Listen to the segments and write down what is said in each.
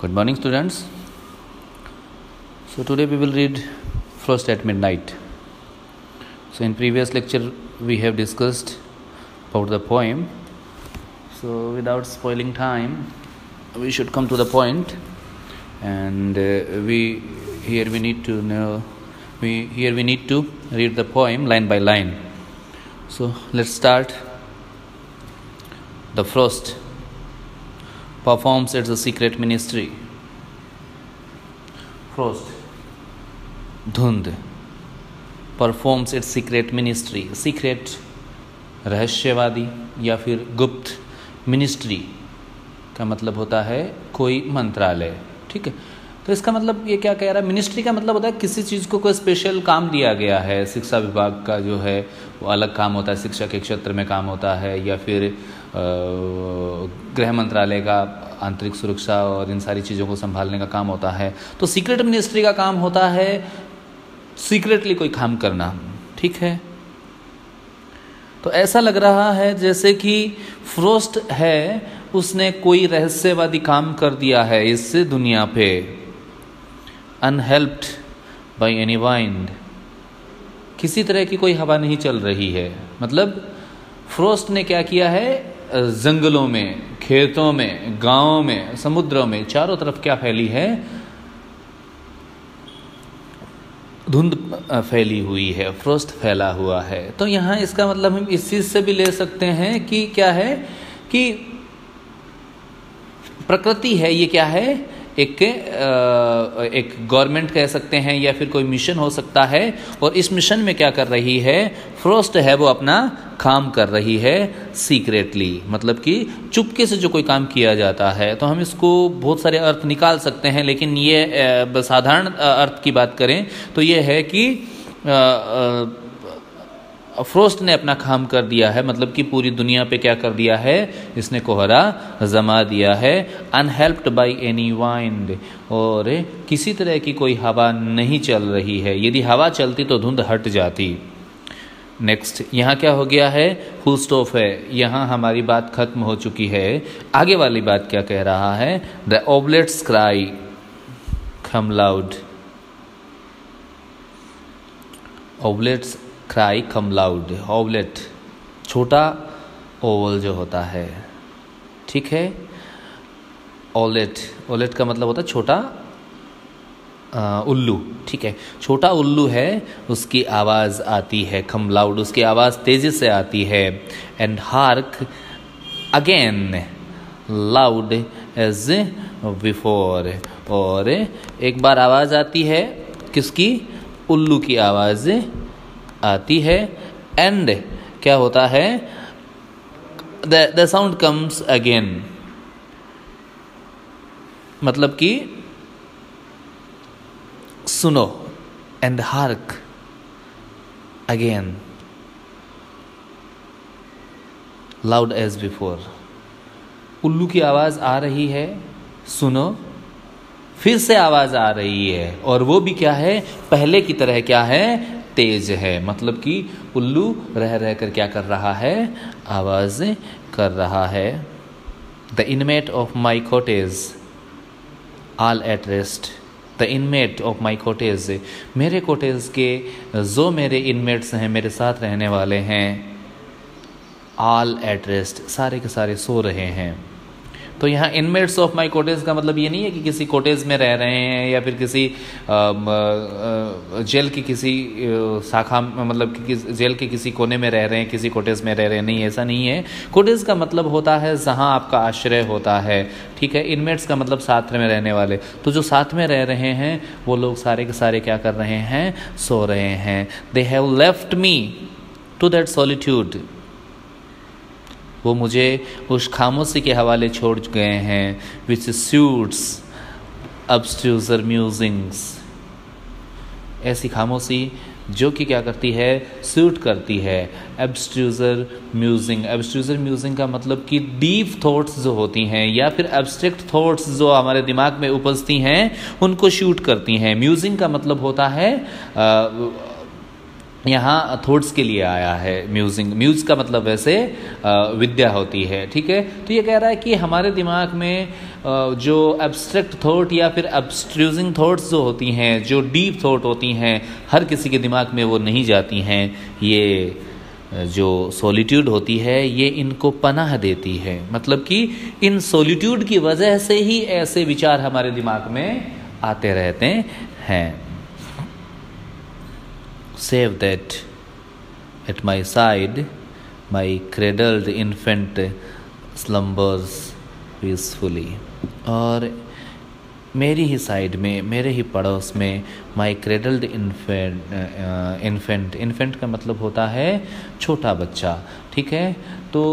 Good morning, students. So today we will read Frost at Midnight. So in previous lecture we have discussed about the poem. So without spoiling time, we should come to the point. And we need to read the poem line by line. So let's start. The frost performs its secret ministry. Frost, धुंध, performs its secret ministry. Secret रहस्यवादी या फिर गुप्त, ministry का मतलब होता है कोई मंत्रालय. ठीक है, तो इसका मतलब ये क्या कह रहा है? मिनिस्ट्री का मतलब होता है किसी चीज़ को कोई स्पेशल काम दिया गया है. शिक्षा विभाग का जो है वो अलग काम होता है, शिक्षा के क्षेत्र में काम होता है, या फिर गृह मंत्रालय का आंतरिक सुरक्षा और इन सारी चीज़ों को संभालने का काम होता है. तो सीक्रेट मिनिस्ट्री का काम होता है सीक्रेटली कोई काम करना. ठीक है, तो ऐसा लग रहा है जैसे कि फ्रोस्ट है, उसने कोई रहस्यवादी काम कर दिया है इस दुनिया पे. अनहेल्प्ड बाय एनी वाइंड, किसी तरह की कोई हवा नहीं चल रही है. मतलब फ्रोस्ट ने क्या किया है? जंगलों में, खेतों में, गांवों में, समुद्रों में, चारों तरफ क्या फैली है? धुंध फैली हुई है, फ्रोस्ट फैला हुआ है. तो यहाँ इसका मतलब हम इस चीज से भी ले सकते हैं कि क्या है कि प्रकृति है, ये क्या है? एक गवर्नमेंट कह सकते हैं, या फिर कोई मिशन हो सकता है. और इस मिशन में क्या कर रही है? फ्रोस्ट है वो अपना काम कर रही है सीक्रेटली. मतलब कि चुपके से जो कोई काम किया जाता है. तो हम इसको बहुत सारे अर्थ निकाल सकते हैं, लेकिन ये साधारण अर्थ की बात करें तो ये है कि फ्रोस्ट ने अपना काम कर दिया है. मतलब कि पूरी दुनिया पे क्या कर दिया है? इसने कोहरा जमा दिया है. अनहेल्प्ड बाय एनी वाइंड, और किसी तरह की कोई हवा नहीं चल रही है. यदि हवा चलती तो धुंध हट जाती. नेक्स्ट, यहाँ क्या हो गया है? फुल स्टॉप है. यहाँ हमारी बात खत्म हो चुकी है. आगे वाली बात क्या कह रहा है? The owlets cry come loud. Owlets cry come loud. Owlet, छोटा ओवल जो होता है. ठीक है, ओवलेट, ओवलेट का मतलब होता है छोटा उल्लू. ठीक है, छोटा उल्लू है, उसकी आवाज़ आती है कम लाउड, उसकी आवाज़ तेज़ी से आती है. And hark again loud as before, और एक बार आवाज़ आती है. किसकी? उल्लू की आवाज़ आती है. एंड क्या होता है? The sound comes again. मतलब कि सुनो. And hark again loud as before. उल्लू की आवाज आ रही है, सुनो. फिर से आवाज आ रही है, और वो भी क्या है? पहले की तरह क्या है? तेज है. मतलब कि उल्लू रह रह कर क्या कर रहा है? आवाज कर रहा है. The inmate of my cottage all at rest. The inmate of my cottage, मेरे कॉटेज के जो मेरे इनमेट्स हैं, मेरे साथ रहने वाले हैं, ऑल एट रेस्ट, सारे के सारे सो रहे हैं. तो यहाँ इनमेट्स ऑफ माई कॉटेज का मतलब ये नहीं है कि किसी कॉटेज में रह रहे हैं, या फिर किसी जेल की किसी शाखा, मतलब कि जेल के किसी कोने में रह रहे हैं, किसी कॉटेज में रह रहे हैं. नहीं, ऐसा नहीं है. कॉटेज का मतलब होता है जहाँ आपका आश्रय होता है. ठीक है, इनमेट्स का मतलब साथ में रहने वाले. तो जो साथ में रह रहे हैं वो लोग सारे के सारे क्या कर रहे हैं? सो रहे हैं. They have left me to that solitude, वो मुझे उस खामोशी के हवाले छोड़ गए हैं. विच सूट्स अब्स्ट्यूजर म्यूजिंग्स, ऐसी खामोशी जो कि क्या करती है? सूट करती है. एब्स्ट्यूजर म्यूजिंग, एब्स्ट्यूजर म्यूजिंग का मतलब कि डीप थॉट्स जो होती हैं, या फिर एब्स्ट्रैक्ट थॉट्स जो हमारे दिमाग में उपजती हैं, उनको शूट करती हैं. म्यूजिंग का मतलब होता है यहाँ थॉट्स के लिए आया है म्यूजिंग। म्यूज का मतलब वैसे विद्या होती है, ठीक है। तो ये कह रहा है कि हमारे दिमाग में जो एब्स्ट्रैक्ट थॉट या फिर एब्स्ट्रूजिंग थॉट्स जो होती हैं, जो डीप थॉट होती हैं, हर किसी के दिमाग में वो नहीं जाती हैं। ये जो सॉलिट्यूड होती है ये इनको पनाह देती है, मतलब कि इन सॉलिट्यूड की वजह से ही ऐसे विचार हमारे दिमाग में आते रहते हैं। Save that at my side, my cradled infant slumbers peacefully। और मेरी ही साइड में, मेरे ही पड़ोस में माई क्रेडल्ड इन्फेंट का मतलब होता है छोटा बच्चा, ठीक है। तो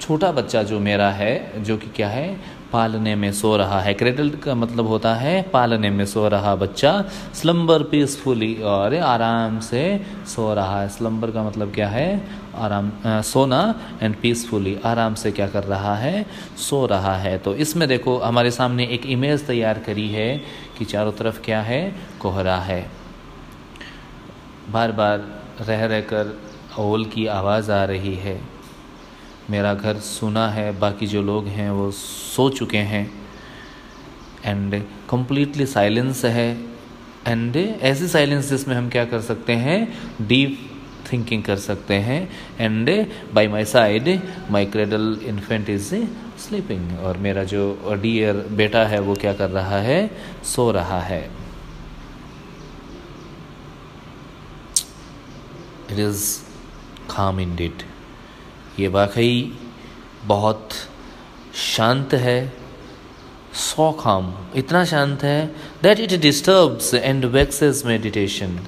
छोटा बच्चा जो मेरा है, जो कि क्या है, पालने में सो रहा है। क्रेडल का मतलब होता है पालने में सो रहा बच्चा। स्लम्बर पीसफुली, और आराम से सो रहा है। स्लम्बर का मतलब क्या है, आराम, सोना, एंड पीसफुली, आराम से क्या कर रहा है, सो रहा है। तो इसमें देखो हमारे सामने एक इमेज तैयार करी है कि चारों तरफ क्या है, कोहरा है। बार बार रह रहकर ओल की आवाज़ आ रही है। मेरा घर सुना है, बाकी जो लोग हैं वो सो चुके हैं, एंड कम्प्लीटली साइलेंस है। एंड ऐसी साइलेंस जिसमें हम क्या कर सकते हैं, डीप थिंकिंग कर सकते हैं। And bye my side my cradle infant is sleeping, और मेरा जो डियर बेटा है वो क्या कर रहा है, सो रहा है। It is calm indeed। ये वाकई बहुत शांत है, सो calm, इतना शांत है that it disturbs and vexes meditation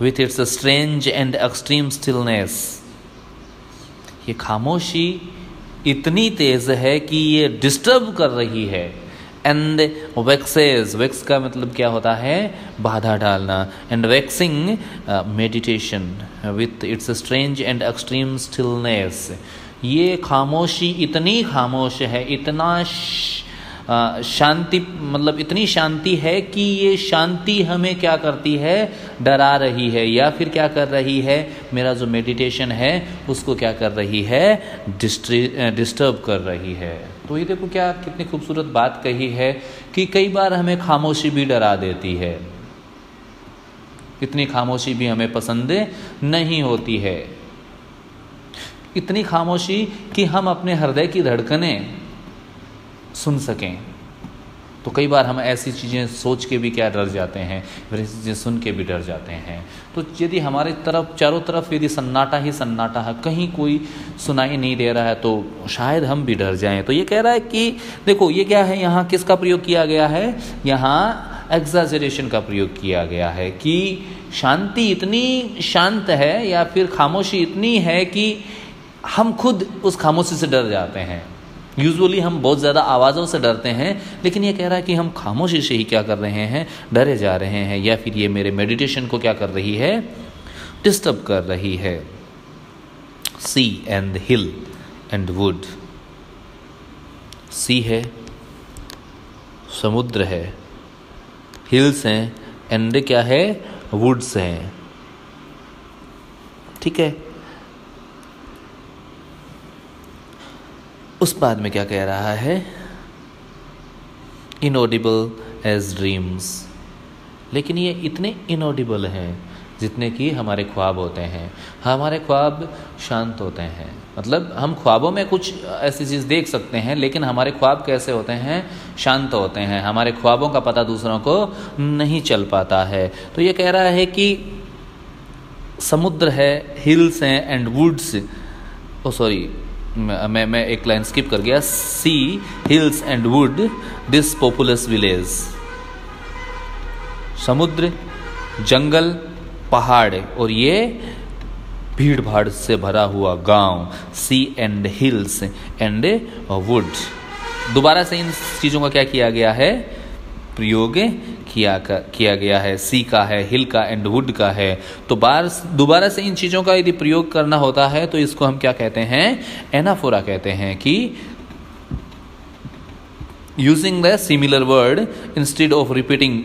with its strange and extreme stillness। ये खामोशी इतनी तेज है कि ये डिस्टर्ब कर रही है। एंड वैक्सेस, वैक्स का मतलब क्या होता है, बाधा डालना। And waxing meditation with its strange and extreme stillness. ये खामोशी इतनी खामोश है, इतना शांति, मतलब इतनी शांति है कि ये शांति हमें क्या करती है, डरा रही है, या फिर क्या कर रही है, मेरा जो मेडिटेशन है उसको क्या कर रही है, डिस्टर्ब कर रही है। तो ये देखो क्या कितनी खूबसूरत बात कही है कि कई बार हमें खामोशी भी डरा देती है, इतनी खामोशी भी हमें पसंद नहीं होती है। इतनी खामोशी कि हम अपने हृदय की धड़कनें सुन सकें। तो कई बार हम ऐसी चीज़ें सोच के भी क्या डर जाते हैं, फिर ऐसी चीज़ें सुन के भी डर जाते हैं। तो यदि हमारे तरफ चारों तरफ यदि सन्नाटा ही सन्नाटा है, कहीं कोई सुनाई नहीं दे रहा है, तो शायद हम भी डर जाएं। तो ये कह रहा है कि देखो ये क्या है, यहाँ किसका प्रयोग किया गया है, यहाँ एग्जाजरेशन का प्रयोग किया गया है कि शांति इतनी शांत है या फिर खामोशी इतनी है कि हम खुद उस खामोशी से डर जाते हैं। यूजुअली हम बहुत ज़्यादा आवाज़ों से डरते हैं, लेकिन ये कह रहा है कि हम खामोशी से ही क्या कर रहे हैं, डरे जा रहे हैं, या फिर ये मेरे मेडिटेशन को क्या कर रही है, डिस्टर्ब कर रही है। सी एंड हिल एंड वुड। सी है, समुद्र है, हिल्स हैं, एंड क्या है, वुड्स हैं, ठीक है। उस बाद में क्या कह रहा है, इनऑडिबल एज ड्रीम्स। लेकिन ये इतने इनऑडिबल हैं जितने कि हमारे ख्वाब होते हैं। हमारे ख्वाब शांत होते हैं, मतलब हम ख्वाबों में कुछ ऐसी चीज़ देख सकते हैं, लेकिन हमारे ख्वाब कैसे होते हैं, शांत होते हैं। हमारे ख्वाबों का पता दूसरों को नहीं चल पाता है। तो ये कह रहा है कि समुद्र है, हिल्स हैं, एंड वुड्स, मैं एक लाइन स्किप कर गया। Sea, hills and wood, this populous village. समुद्र, जंगल, पहाड़ और ये भीड़ भाड़ से भरा हुआ गांव। सी एंड हिल्स एंड वुड। दोबारा से इन चीज़ों का क्या किया गया है, प्रयोग किया गया है। सी का है, हिल का एंड वुड का है। तो दोबारा से इन चीज़ों का यदि प्रयोग करना होता है तो इसको हम क्या कहते हैं, एनाफोरा कहते हैं। कि using the similar word instead of repeating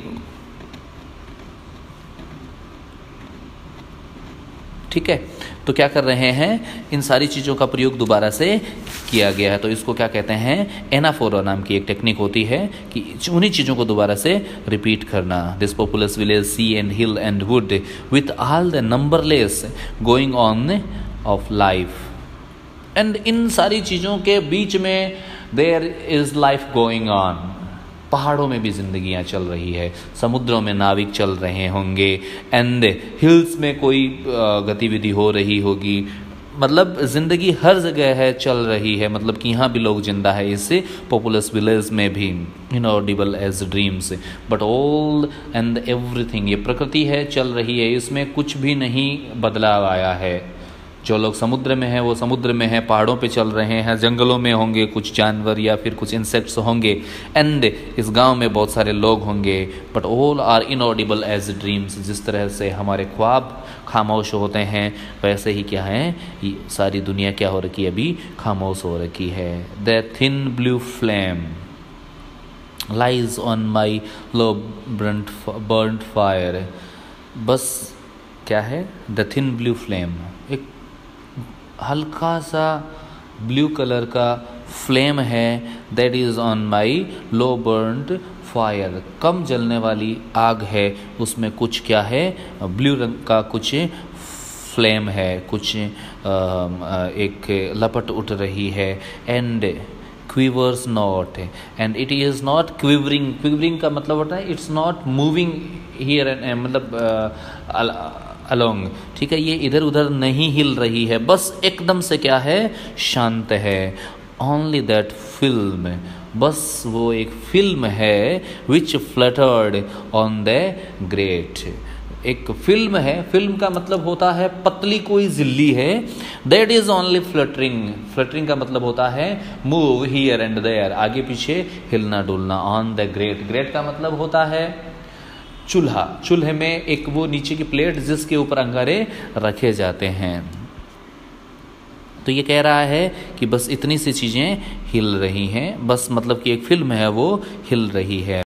ठीक है। तो क्या कर रहे हैं, इन सारी चीज़ों का प्रयोग दोबारा से किया गया है। तो इसको क्या कहते हैं, एनाफोरा नाम की एक टेक्निक होती है कि उन्हीं चीज़ों को दोबारा से रिपीट करना। This populous village sea and hill and wood with all the numberless going on of life. And इन सारी चीज़ों के बीच में there is life going on. पहाड़ों में भी जिंदगियां चल रही है, समुद्रों में नाविक चल रहे होंगे, एंड हिल्स में कोई गतिविधि हो रही होगी। मतलब जिंदगी हर जगह है, चल रही है, मतलब कि यहाँ भी लोग जिंदा है। इससे पॉपुलस विलेज में भी inaudible as dreams but all and everything, ये प्रकृति है, चल रही है, इसमें कुछ भी नहीं बदलाव आया है। जो लोग समुद्र में हैं वो समुद्र में हैं, पहाड़ों पे चल रहे हैं, जंगलों में होंगे कुछ जानवर या फिर कुछ इंसेक्ट्स होंगे, एंड इस गांव में बहुत सारे लोग होंगे, but all are inaudible as dreams. जिस तरह से हमारे ख्वाब खामोश होते हैं, वैसे ही क्या है, ये सारी दुनिया क्या हो रखी है, अभी खामोश हो रखी है। The thin blue flame lies on my low burned fire. बस क्या है, द थिन ब्लू फ्लेम, एक हल्का सा ब्लू कलर का फ्लेम है, that is on my low burned fire, कम जलने वाली आग है, उसमें कुछ क्या है, ब्लू रंग का कुछ फ्लेम है, कुछ एक लपट उठ रही है। And quivers not, and it is not quivering. Quivering का मतलब होता है it's not moving here and मतलब अलोंग, ठीक है, ये इधर उधर नहीं हिल रही है, बस एकदम से क्या है, शांत है। ओनली दैट फिल्म, बस वो एक फिल्म है, विच फ्लटर्ड ऑन द ग्रेट, एक फिल्म है। फिल्म का मतलब होता है पतली कोई झिल्ली है, that is only fluttering. Fluttering का मतलब होता है मूव हियर एंड देयर, आगे पीछे हिलना डुलना। ऑन द ग्रेट, ग्रेट का मतलब होता है चूल्हा, चूल्हे में एक वो नीचे की प्लेट जिसके ऊपर अंगारे रखे जाते हैं। तो ये कह रहा है कि बस इतनी सी चीज़ें हिल रही हैं, बस मतलब कि एक फिल्म है वो हिल रही है।